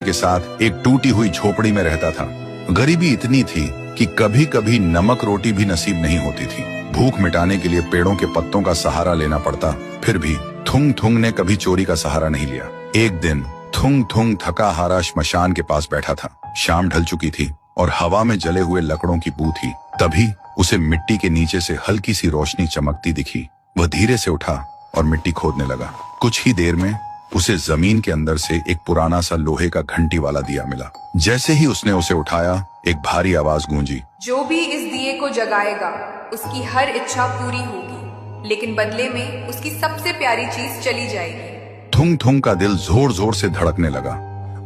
के साथ एक टूटी हुई झोपड़ी में रहता था। गरीबी इतनी थी कि कभी कभी नमक रोटी भी नसीब नहीं होती थी। भूख मिटाने के लिए पेड़ों के पत्तों का सहारा लेना पड़ता। फिर भी थुंग थुंग ने कभी चोरी का सहारा नहीं लिया। एक दिन थुंग थुंग थका हारा श्मशान के पास बैठा था। शाम ढल चुकी थी और हवा में जले हुए लकड़ों की बू थी। तभी उसे मिट्टी के नीचे से हल्की सी रोशनी चमकती दिखी। वह धीरे से उठा और मिट्टी खोदने लगा। कुछ ही देर में उसे जमीन के अंदर से एक पुराना सा लोहे का घंटी वाला दिया मिला। जैसे ही उसने उसे उठाया, एक भारी आवाज गूंजी, जो भी इस दिए को जगाएगा उसकी हर इच्छा पूरी होगी, लेकिन बदले में उसकी सबसे प्यारी चीज चली जाएगी। थुंग थुंग का दिल जोर जोर से धड़कने लगा।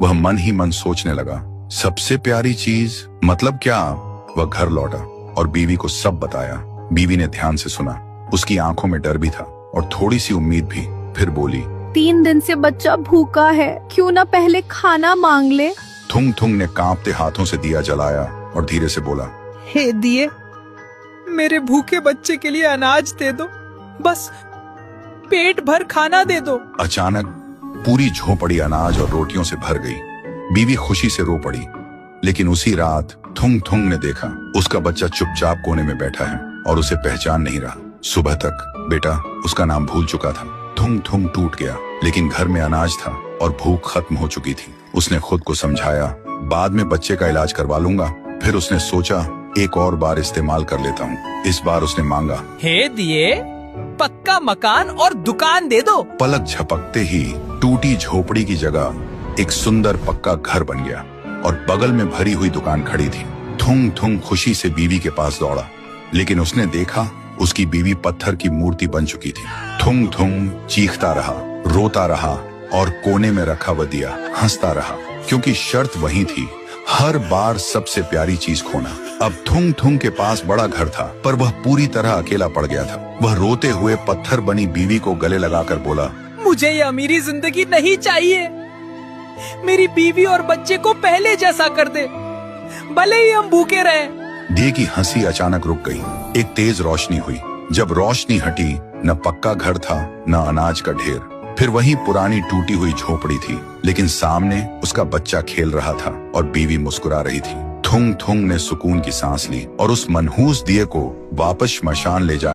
वह मन ही मन सोचने लगा, सबसे प्यारी चीज मतलब क्या? वह घर लौटा और बीवी को सब बताया। बीवी ने ध्यान से सुना। उसकी आंखों में डर भी था और थोड़ी सी उम्मीद भी। फिर बोली, 3 दिन से बच्चा भूखा है, क्यों ना पहले खाना मांग ले। थुंग थुंग ने कांपते हाथों से दिया जलाया और धीरे से बोला, हे दिए, मेरे भूखे बच्चे के लिए अनाज दे दो, बस पेट भर खाना दे दो। अचानक पूरी झोपड़ी अनाज और रोटियों से भर गई। बीवी खुशी से रो पड़ी। लेकिन उसी रात थुंग थुंग ने देखा उसका बच्चा चुपचाप कोने में बैठा है और उसे पहचान नहीं रहा। सुबह तक बेटा उसका नाम भूल चुका था। थुंग थुंग टूट गया, लेकिन घर में अनाज था और भूख खत्म हो चुकी थी। उसने खुद को समझाया, बाद में बच्चे का इलाज करवा लूंगा। फिर उसने सोचा, एक और बार इस्तेमाल कर लेता हूँ। इस बार उसने मांगा, हे दिए, पक्का मकान और दुकान दे दो। पलक झपकते ही टूटी झोपड़ी की जगह एक सुंदर पक्का घर बन गया और बगल में भरी हुई दुकान खड़ी थी। थुंग थुंग खुशी से बीवी के पास दौड़ा, लेकिन उसने देखा उसकी बीवी पत्थर की मूर्ति बन चुकी थी। थुंग थुंग चीखता रहा, रोता रहा और कोने में रखा वह दिया हंसता रहा, क्योंकि शर्त वही थी, हर बार सबसे प्यारी चीज खोना। अब थुंग थुंग के पास बड़ा घर था, पर वह पूरी तरह अकेला पड़ गया था। वह रोते हुए पत्थर बनी बीवी को गले लगाकर बोला, मुझे ये अमीरी जिंदगी नहीं चाहिए। मेरी बीवी और बच्चे को पहले जैसा कर दे, भले ही हम भूखे रहें। दिए की हंसी अचानक रुक गई। एक तेज रोशनी हुई। जब रोशनी हटी, न पक्का घर था न अनाज का ढेर। फिर वही पुरानी टूटी हुई झोपड़ी थी, लेकिन सामने उसका बच्चा खेल रहा था और बीवी मुस्कुरा रही थी। थुंग थुंग ने सुकून की सांस ली और उस मनहूस दिए को वापस श्मशान ले जा